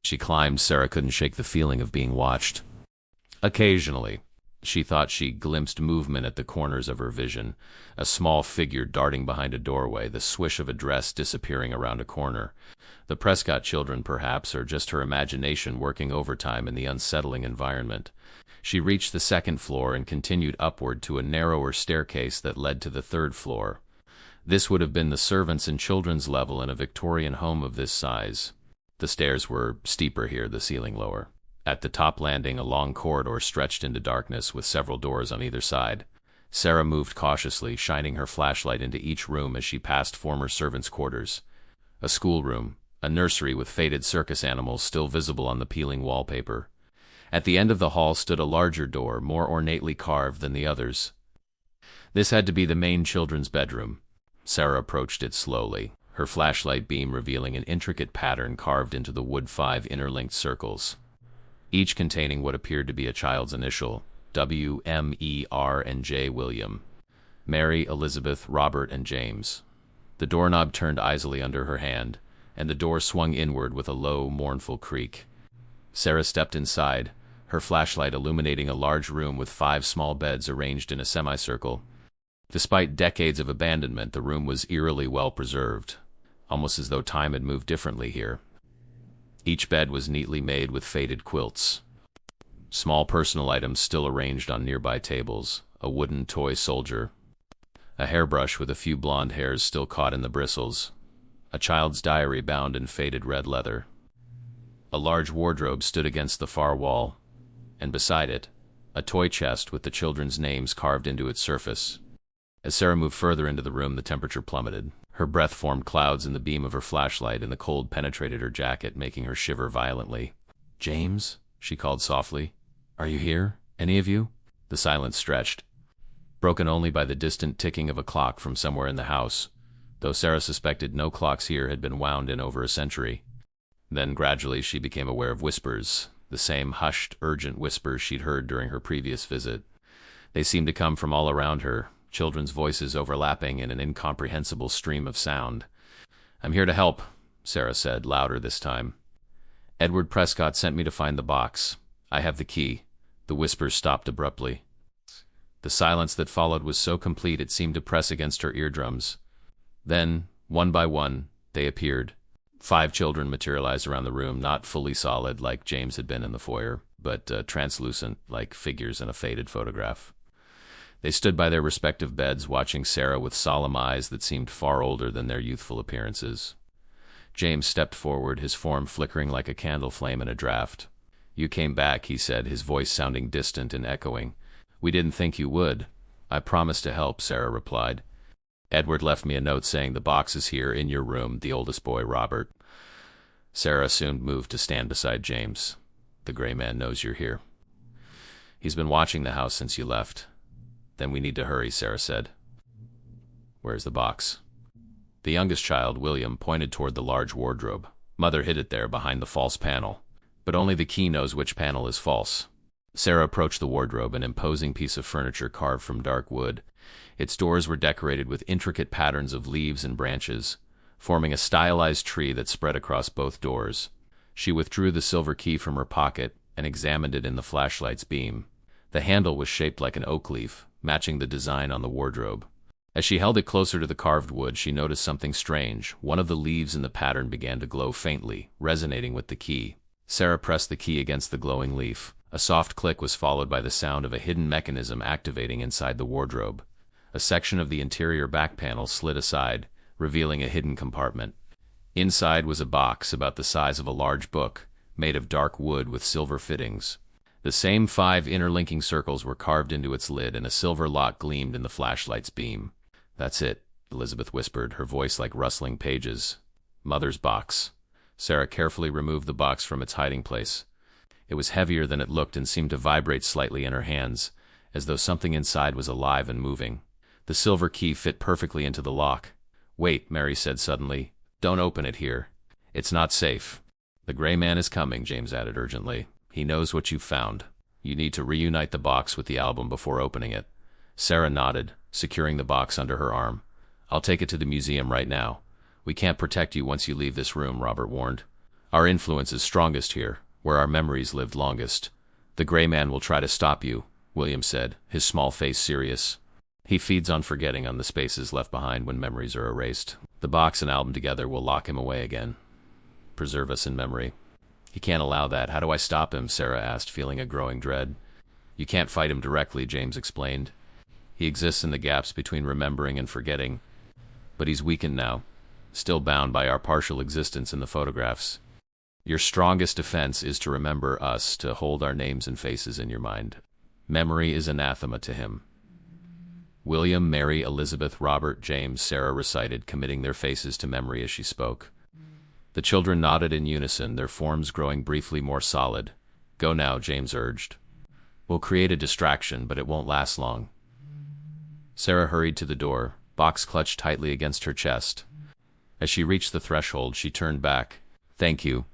She climbed. Sarah couldn't shake the feeling of being watched. Occasionally, she thought she glimpsed movement at the corners of her vision, a small figure darting behind a doorway, the swish of a dress disappearing around a corner. The Prescott children, perhaps, or just her imagination working overtime in the unsettling environment. She reached the 2nd floor and continued upward to a narrower staircase that led to the 3rd floor. This would have been the servants' and children's level in a Victorian home of this size. The stairs were steeper here, the ceiling lower. At the top landing, a long corridor stretched into darkness with several doors on either side. Sarah moved cautiously, shining her flashlight into each room as she passed former servants' quarters. A schoolroom, a nursery with faded circus animals still visible on the peeling wallpaper. At the end of the hall stood a larger door, more ornately carved than the others. This had to be the main children's bedroom. Sarah approached it slowly, her flashlight beam revealing an intricate pattern carved into the wood 5 interlinked circles, each containing what appeared to be a child's initial, W, M, E, R, and J. William. Mary, Elizabeth, Robert, and James. The doorknob turned easily under her hand, and the door swung inward with a low, mournful creak. Sarah stepped inside, her flashlight illuminating a large room with 5 small beds arranged in a semicircle. Despite decades of abandonment, the room was eerily well preserved, almost as though time had moved differently here. Each bed was neatly made with faded quilts. Small personal items still arranged on nearby tables, a wooden toy soldier, a hairbrush with a few blonde hairs still caught in the bristles, a child's diary bound in faded red leather. A large wardrobe stood against the far wall, and beside it, a toy chest with the children's names carved into its surface. As Sarah moved further into the room, the temperature plummeted. Her breath formed clouds in the beam of her flashlight, and the cold penetrated her jacket, making her shiver violently. "James?" she called softly. "Are you here? Any of you?" The silence stretched, broken only by the distant ticking of a clock from somewhere in the house, though Sarah suspected no clocks here had been wound in over a century. Then gradually she became aware of whispers, the same hushed, urgent whispers she'd heard during her previous visit. They seemed to come from all around her, children's voices overlapping in an incomprehensible stream of sound. "I'm here to help," Sarah said, louder this time. "Edward Prescott sent me to find the box. I have the key." The whispers stopped abruptly. The silence that followed was so complete it seemed to press against her eardrums. Then, one by one, they appeared. 5 children materialized around the room, not fully solid like James had been in the foyer, but translucent like figures in a faded photograph. They stood by their respective beds, watching Sarah with solemn eyes that seemed far older than their youthful appearances. James stepped forward, his form flickering like a candle flame in a draught. "You came back," he said, his voice sounding distant and echoing. "We didn't think you would." "I promised to help," Sarah replied. "Edward left me a note saying the box is here in your room, the oldest boy, Robert." Sarah assumed moved to stand beside James. "The gray man knows you're here. He's been watching the house since you left." "Then we need to hurry," Sarah said. "Where's the box?" The youngest child, William, pointed toward the large wardrobe. "Mother hid it there behind the false panel. But only the key knows which panel is false." Sarah approached the wardrobe, an imposing piece of furniture carved from dark wood. Its doors were decorated with intricate patterns of leaves and branches, forming a stylized tree that spread across both doors. She withdrew the silver key from her pocket, and examined it in the flashlight's beam. The handle was shaped like an oak leaf, matching the design on the wardrobe. As she held it closer to the carved wood, she noticed something strange. One of the leaves in the pattern began to glow faintly, resonating with the key. Sarah pressed the key against the glowing leaf. A soft click was followed by the sound of a hidden mechanism activating inside the wardrobe. A section of the interior back panel slid aside, revealing a hidden compartment. Inside was a box about the size of a large book, made of dark wood with silver fittings. The same 5 interlinking circles were carved into its lid, and a silver lock gleamed in the flashlight's beam. "That's it," Elizabeth whispered, her voice like rustling pages. "Mother's box." Sarah carefully removed the box from its hiding place. It was heavier than it looked and seemed to vibrate slightly in her hands, as though something inside was alive and moving. The silver key fit perfectly into the lock. "Wait," Mary said suddenly. "Don't open it here. It's not safe." "The gray man is coming," James added urgently. "He knows what you've found. You need to reunite the box with the album before opening it." Sarah nodded, securing the box under her arm. "I'll take it to the museum right now. We can't protect you once you leave this room," Robert warned. "Our influence is strongest here, where our memories lived longest." "The gray man will try to stop you," William said, his small face serious. "He feeds on forgetting, on the spaces left behind when memories are erased. The box and album together will lock him away again. Preserve us in memory." "He can't allow that. How do I stop him?" Sarah asked, feeling a growing dread. "You can't fight him directly," James explained. "He exists in the gaps between remembering and forgetting. But he's weakened now, still bound by our partial existence in the photographs. Your strongest defense is to remember us, to hold our names and faces in your mind. Memory is anathema to him." "William, Mary, Elizabeth, Robert, James," Sarah recited, committing their faces to memory as she spoke. The children nodded in unison, their forms growing briefly more solid. "Go now," James urged. "We'll create a distraction, but it won't last long." Sarah hurried to the door, box clutched tightly against her chest. As she reached the threshold, she turned back. "Thank you."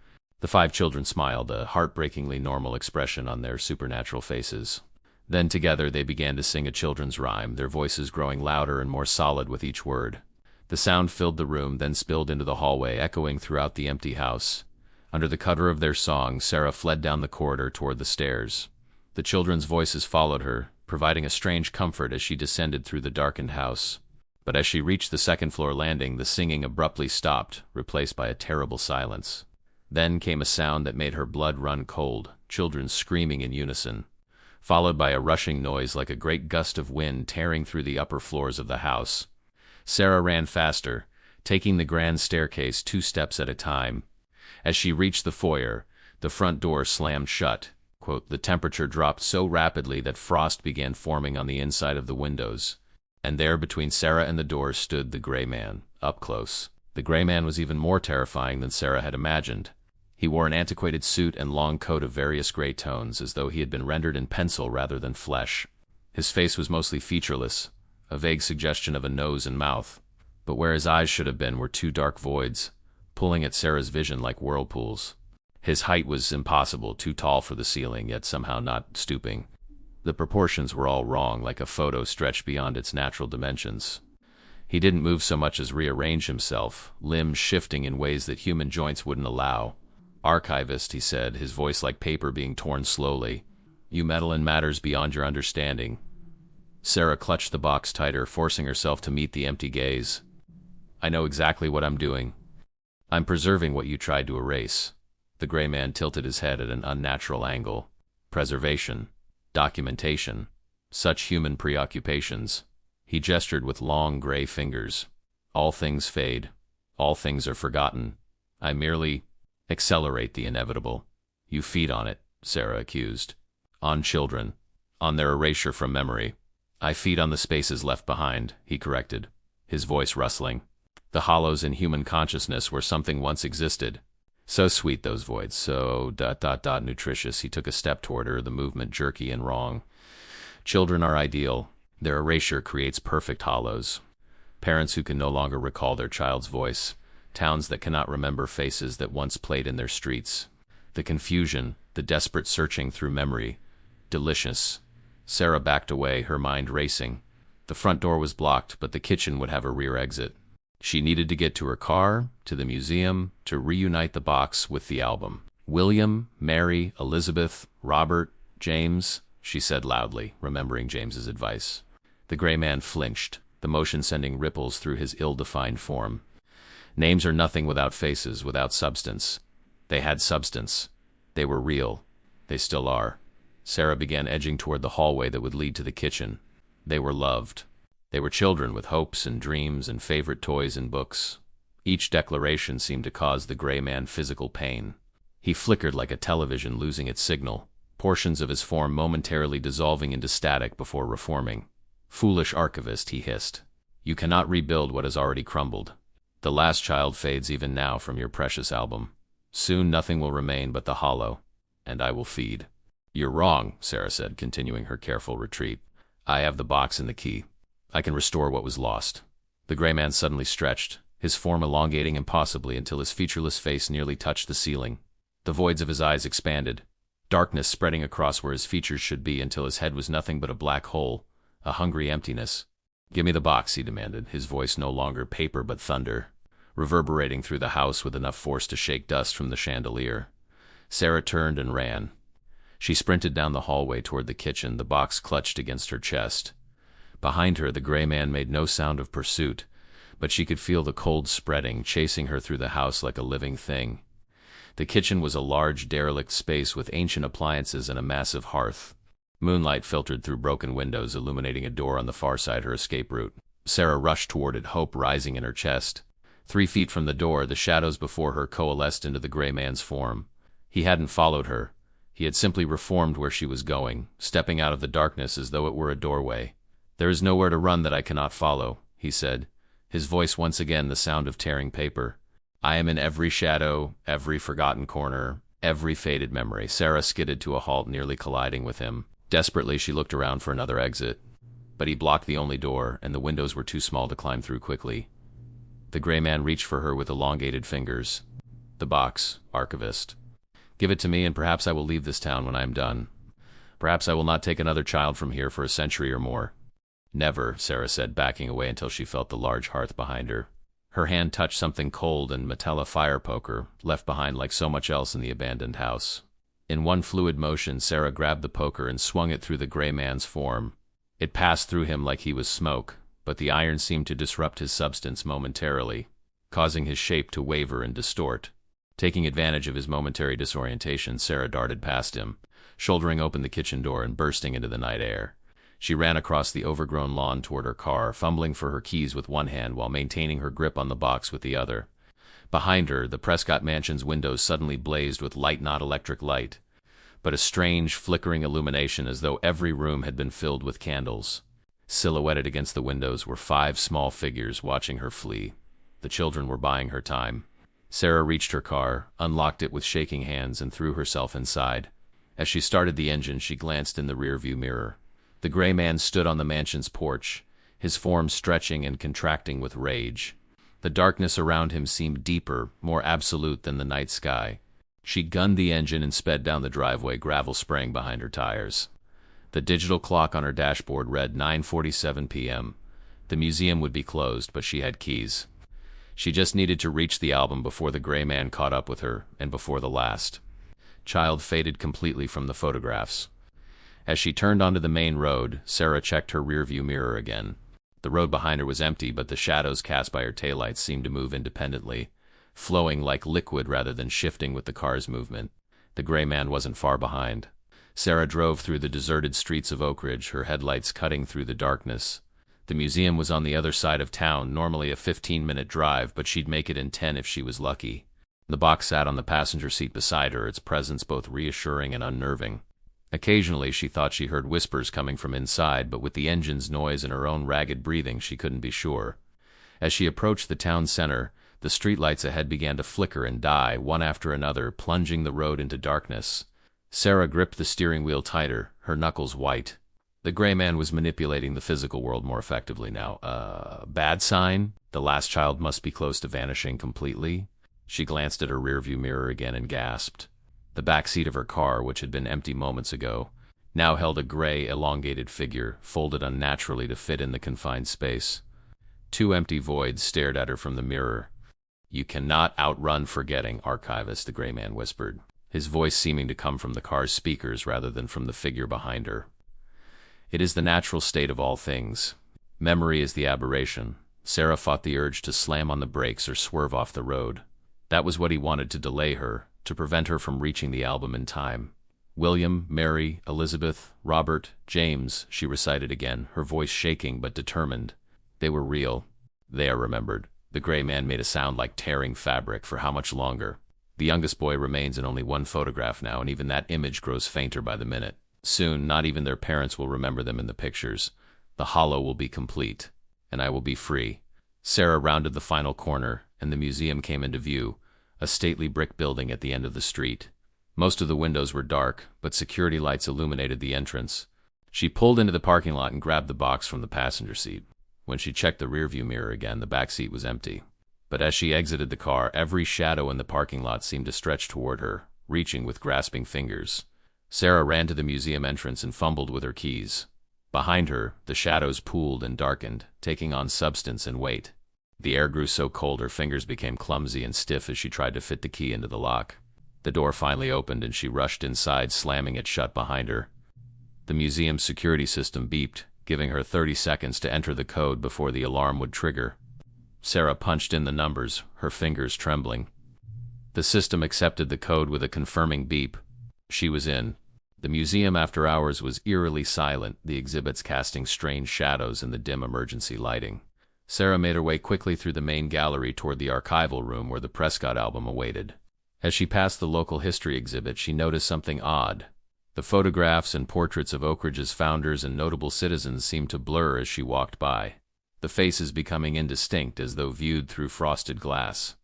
The 5 children smiled, a heartbreakingly normal expression on their supernatural faces. Then together they began to sing a children's rhyme, their voices growing louder and more solid with each word. The sound filled the room, then spilled into the hallway, echoing throughout the empty house. Under the cover of their song, Sarah fled down the corridor toward the stairs. The children's voices followed her, providing a strange comfort as she descended through the darkened house. But as she reached the second-floor landing, the singing abruptly stopped, replaced by a terrible silence. Then came a sound that made her blood run cold, children screaming in unison, followed by a rushing noise like a great gust of wind tearing through the upper floors of the house. Sarah ran faster, taking the grand staircase 2 steps at a time. As she reached the foyer, the front door slammed shut. The temperature dropped so rapidly that frost began forming on the inside of the windows. And there, between Sarah and the door, stood the gray man, up close. The gray man was even more terrifying than Sarah had imagined. He wore an antiquated suit and long coat of various gray tones, as though he had been rendered in pencil rather than flesh. His face was mostly featureless, a vague suggestion of a nose and mouth, but where his eyes should have been were 2 dark voids, pulling at Sarah's vision like whirlpools. His height was impossible, too tall for the ceiling, yet somehow not stooping. The proportions were all wrong, like a photo stretched beyond its natural dimensions. He didn't move so much as rearrange himself, limbs shifting in ways that human joints wouldn't allow. "Archivist," he said, his voice like paper being torn slowly. "You meddle in matters beyond your understanding." Sarah clutched the box tighter, forcing herself to meet the empty gaze. "I know exactly what I'm doing. I'm preserving what you tried to erase." The gray man tilted his head at an unnatural angle. "Preservation. Documentation. Such human preoccupations." He gestured with long gray fingers. "All things fade. All things are forgotten. I merely accelerate the inevitable." "You feed on it," Sarah accused. "On children. On their erasure from memory." "I feed on the spaces left behind," he corrected, his voice rustling. "The hollows in human consciousness where something once existed. So sweet, those voids, so nutritious." He took a step toward her, the movement jerky and wrong. "Children are ideal. Their erasure creates perfect hollows. Parents who can no longer recall their child's voice. Towns that cannot remember faces that once played in their streets. The confusion, the desperate searching through memory. Delicious." Sarah backed away, her mind racing. The front door was blocked, but the kitchen would have a rear exit. She needed to get to her car, to the museum, to reunite the box with the album. William, Mary, Elizabeth, Robert, James, she said loudly, remembering James's advice. The gray man flinched, the motion sending ripples through his ill-defined form. Names are nothing without faces, without substance. They had substance. They were real. They still are. Sarah began edging toward the hallway that would lead to the kitchen. They were loved. They were children with hopes and dreams and favorite toys and books. Each declaration seemed to cause the gray man physical pain. He flickered like a television losing its signal, portions of his form momentarily dissolving into static before reforming. "Foolish archivist," he hissed. "You cannot rebuild what has already crumbled. The last child fades even now from your precious album. Soon nothing will remain but the hollow, and I will feed." "You're wrong," Sarah said, continuing her careful retreat. "I have the box and the key. I can restore what was lost." The gray man suddenly stretched, his form elongating impossibly until his featureless face nearly touched the ceiling. The voids of his eyes expanded, darkness spreading across where his features should be until his head was nothing but a black hole, a hungry emptiness. "Give me the box," he demanded, his voice no longer paper but thunder, reverberating through the house with enough force to shake dust from the chandelier. Sarah turned and ran. She sprinted down the hallway toward the kitchen, the box clutched against her chest. Behind her, the gray man made no sound of pursuit, but she could feel the cold spreading, chasing her through the house like a living thing. The kitchen was a large, derelict space with ancient appliances and a massive hearth. Moonlight filtered through broken windows, illuminating a door on the far side her escape route. Sarah rushed toward it, hope rising in her chest. 3 feet from the door, the shadows before her coalesced into the gray man's form. He hadn't followed her. He had simply reformed where she was going, stepping out of the darkness as though it were a doorway. "There is nowhere to run that I cannot follow," he said, his voice once again the sound of tearing paper. "I am in every shadow, every forgotten corner, every faded memory." Sarah skidded to a halt, nearly colliding with him. Desperately, she looked around for another exit, but he blocked the only door, and the windows were too small to climb through quickly. The gray man reached for her with elongated fingers. "The box, archivist. Give it to me, and perhaps I will leave this town when I am done. Perhaps I will not take another child from here for a century or more." "Never," Sarah said, backing away until she felt the large hearth behind her. Her hand touched something cold and metal, a fire poker, left behind like so much else in the abandoned house. In one fluid motion, Sarah grabbed the poker and swung it through the gray man's form. It passed through him like he was smoke, but the iron seemed to disrupt his substance momentarily, causing his shape to waver and distort. Taking advantage of his momentary disorientation, Sarah darted past him, shouldering open the kitchen door and bursting into the night air. She ran across the overgrown lawn toward her car, fumbling for her keys with one hand while maintaining her grip on the box with the other. Behind her, the Prescott Mansion's windows suddenly blazed with light, not electric light, but a strange, flickering illumination as though every room had been filled with candles. Silhouetted against the windows were 5 small figures watching her flee. The children were buying her time. Sarah reached her car, unlocked it with shaking hands, and threw herself inside. As she started the engine, she glanced in the rearview mirror. The gray man stood on the mansion's porch, his form stretching and contracting with rage. The darkness around him seemed deeper, more absolute than the night sky. She gunned the engine and sped down the driveway, gravel spraying behind her tires. The digital clock on her dashboard read 9:47 p.m. The museum would be closed, but she had keys. She just needed to reach the album before the gray man caught up with her, and before the last child faded completely from the photographs. As she turned onto the main road, Sarah checked her rearview mirror again. The road behind her was empty, but the shadows cast by her taillights seemed to move independently, flowing like liquid rather than shifting with the car's movement. The gray man wasn't far behind. Sarah drove through the deserted streets of Oak Ridge, her headlights cutting through the darkness. The museum was on the other side of town, normally a 15-minute drive, but she'd make it in 10 if she was lucky. The box sat on the passenger seat beside her, its presence both reassuring and unnerving. Occasionally, she thought she heard whispers coming from inside, but with the engine's noise and her own ragged breathing, she couldn't be sure. As she approached the town center, the streetlights ahead began to flicker and die, one after another, plunging the road into darkness. Sarah gripped the steering wheel tighter, her knuckles white. The gray man was manipulating the physical world more effectively now. Bad sign? The last child must be close to vanishing completely. She glanced at her rearview mirror again and gasped. The back seat of her car, which had been empty moments ago, now held a gray, elongated figure, folded unnaturally to fit in the confined space. 2 empty voids stared at her from the mirror. "You cannot outrun forgetting, archivist," the gray man whispered. his voice seeming to come from the car's speakers rather than from the figure behind her. It is the natural state of all things. Memory is the aberration. Sarah fought the urge to slam on the brakes or swerve off the road. That was what he wanted, to delay her, to prevent her from reaching the album in time. William, Mary, Elizabeth, Robert, James, she recited again, her voice shaking but determined. They were real. They are remembered. The gray man made a sound like tearing fabric. For how much longer? The youngest boy remains in only one photograph now, and even that image grows fainter by the minute. Soon, not even their parents will remember them in the pictures. The hollow will be complete, and I will be free. Sarah rounded the final corner, and the museum came into view, a stately brick building at the end of the street. Most of the windows were dark, but security lights illuminated the entrance. She pulled into the parking lot and grabbed the box from the passenger seat. When she checked the rearview mirror again, the back seat was empty. But as she exited the car, every shadow in the parking lot seemed to stretch toward her, reaching with grasping fingers. Sarah ran to the museum entrance and fumbled with her keys. Behind her, the shadows pooled and darkened, taking on substance and weight. The air grew so cold her fingers became clumsy and stiff as she tried to fit the key into the lock. The door finally opened and she rushed inside, slamming it shut behind her. The museum's security system beeped, giving her 30 seconds to enter the code before the alarm would trigger. Sarah punched in the numbers, her fingers trembling. The system accepted the code with a confirming beep. She was in. The museum after hours was eerily silent, the exhibits casting strange shadows in the dim emergency lighting. Sarah made her way quickly through the main gallery toward the archival room where the Prescott album awaited. As she passed the local history exhibit, she noticed something odd. The photographs and portraits of Oak Ridge's founders and notable citizens seemed to blur as she walked by, the faces becoming indistinct as though viewed through frosted glass.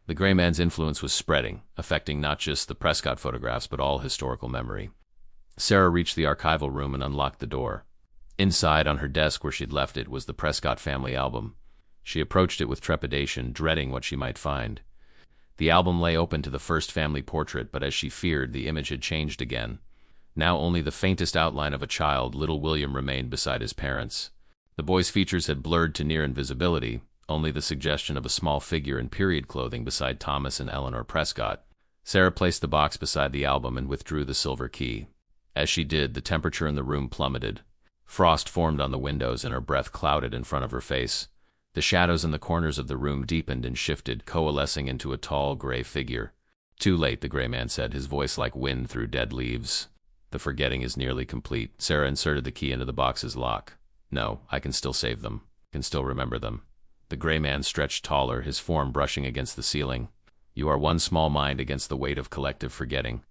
The gray man's influence was spreading, affecting not just the Prescott photographs but all historical memory. Sarah reached the archival room and unlocked the door. Inside, on her desk where she'd left it, was the Prescott family album. She approached it with trepidation, dreading what she might find. The album lay open to the first family portrait, but as she feared, the image had changed again. Now only the faintest outline of a child, little William, remained beside his parents. The boy's features had blurred to near invisibility, only the suggestion of a small figure in period clothing beside Thomas and Eleanor Prescott. Sarah placed the box beside the album and withdrew the silver key. As she did, the temperature in the room plummeted. Frost formed on the windows and her breath clouded in front of her face. The shadows in the corners of the room deepened and shifted, coalescing into a tall, gray figure. "Too late," the gray man said, his voice like wind through dead leaves. "The forgetting is nearly complete." Sarah inserted the key into the box's lock. "No, I can still save them. Can still remember them." The gray man stretched taller, his form brushing against the ceiling. "You are one small mind against the weight of collective forgetting.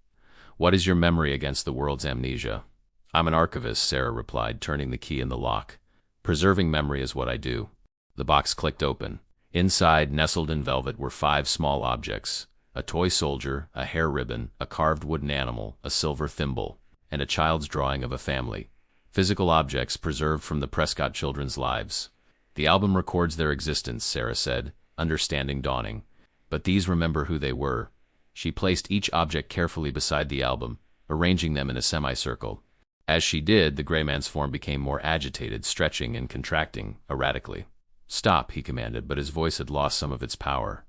What is your memory against the world's amnesia?" "I'm an archivist," Sarah replied, turning the key in the lock. "Preserving memory is what I do." The box clicked open. Inside, nestled in velvet, were 5 small objects: a toy soldier, a hair ribbon, a carved wooden animal, a silver thimble, and a child's drawing of a family. Physical objects preserved from the Prescott children's lives. "The album records their existence," Sarah said, understanding dawning. "But these remember who they were." She placed each object carefully beside the album, arranging them in a semicircle. As she did, the gray man's form became more agitated, stretching and contracting erratically. "Stop," he commanded, but his voice had lost some of its power.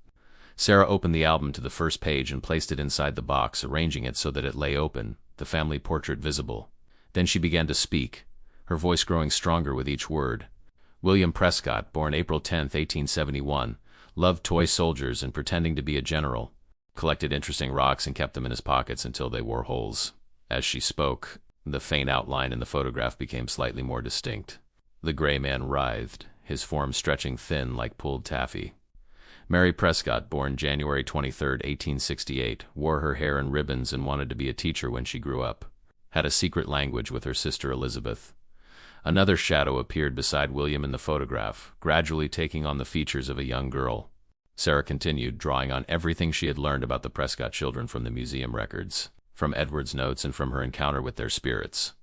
Sarah opened the album to the first page and placed it inside the box, arranging it so that it lay open, the family portrait visible. Then she began to speak, her voice growing stronger with each word. "William Prescott, born April 10, 1871, loved toy soldiers and pretending to be a general. Collected interesting rocks and kept them in his pockets until they wore holes." As she spoke, the faint outline in the photograph became slightly more distinct. The gray man writhed, his form stretching thin like pulled taffy. "Mary Prescott, born January 23, 1868, wore her hair in ribbons and wanted to be a teacher when she grew up. Had a secret language with her sister Elizabeth." Another shadow appeared beside William in the photograph, gradually taking on the features of a young girl. Sarah continued, drawing on everything she had learned about the Prescott children from the museum records, from Edward's notes and from her encounter with their spirits.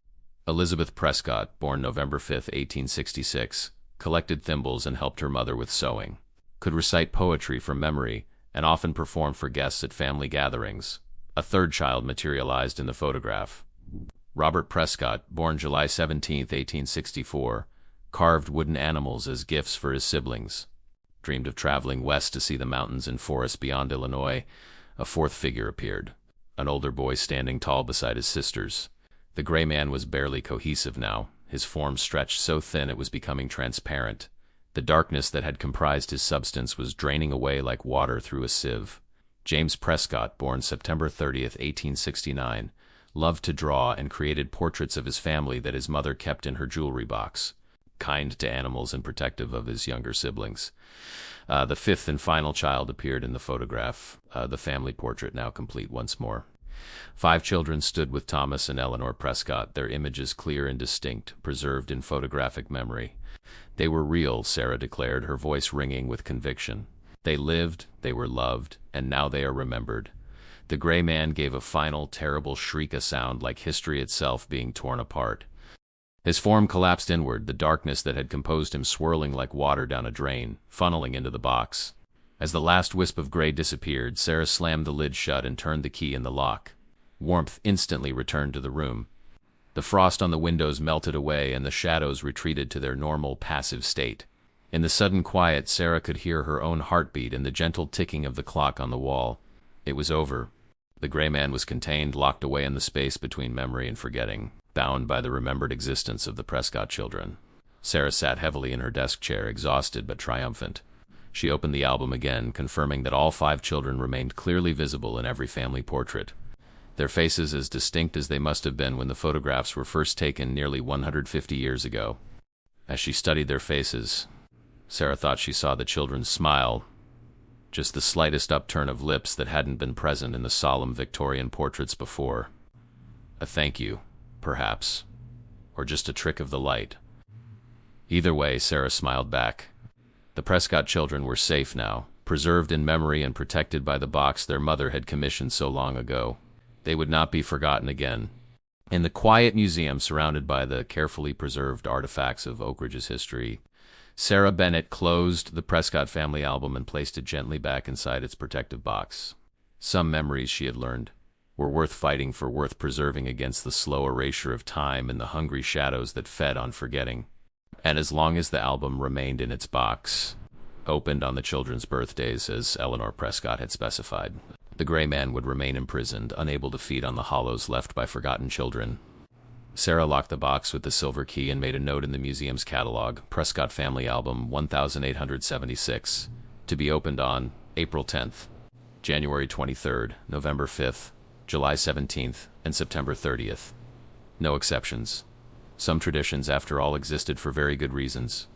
"Elizabeth Prescott, born November 5, 1866, collected thimbles and helped her mother with sewing. Could recite poetry from memory and often performed for guests at family gatherings." A third child materialized in the photograph. "Robert Prescott, born July 17, 1864, carved wooden animals as gifts for his siblings. Dreamed of traveling west to see the mountains and forests beyond Illinois." A fourth figure appeared. an older boy standing tall beside his sisters. The gray man was barely cohesive now, his form stretched so thin it was becoming transparent. The darkness that had comprised his substance was draining away like water through a sieve. James Prescott, born September 30th, 1869, loved to draw and created portraits of his family that his mother kept in her jewelry box. Kind to animals and protective of his younger siblings. The fifth and final child appeared in the photograph, the family portrait now complete once more. 5 children stood with Thomas and Eleanor Prescott, their images clear and distinct, preserved in photographic memory. They were real, Sarah declared, her voice ringing with conviction. They lived, they were loved, and now they are remembered. The gray man gave a final, terrible shriek, a sound like history itself being torn apart. His form collapsed inward, the darkness that had composed him swirling like water down a drain, funneling into the box. As the last wisp of gray disappeared, Sarah slammed the lid shut and turned the key in the lock. Warmth instantly returned to the room. The frost on the windows melted away and the shadows retreated to their normal, passive state. In the sudden quiet, Sarah could hear her own heartbeat and the gentle ticking of the clock on the wall. It was over. The gray man was contained, locked away in the space between memory and forgetting, bound by the remembered existence of the Prescott children. Sarah sat heavily in her desk chair, exhausted but triumphant. She opened the album again, confirming that all 5 children remained clearly visible in every family portrait. Their faces as distinct as they must have been when the photographs were first taken nearly 150 years ago. As she studied their faces, Sarah thought she saw the children smile, just the slightest upturn of lips that hadn't been present in the solemn Victorian portraits before. A thank you, perhaps, or just a trick of the light. Either way, Sarah smiled back. The Prescott children were safe now, preserved in memory and protected by the box their mother had commissioned so long ago. They would not be forgotten again. In the quiet museum surrounded by the carefully preserved artifacts of Oak Ridge's history, Sarah Bennett closed the Prescott family album and placed it gently back inside its protective box. Some memories, she had learned, were worth fighting for, worth preserving against the slow erasure of time and the hungry shadows that fed on forgetting. And as long as the album remained in its box, opened on the children's birthdays as Eleanor Prescott had specified, the gray man would remain imprisoned, unable to feed on the hollows left by forgotten children. Sarah locked the box with the silver key and made a note in the museum's catalog, Prescott Family Album 1876, to be opened on April 10th, January 23rd, November 5th, July 17th, and September 30th. No exceptions. Some traditions, after all, existed for very good reasons.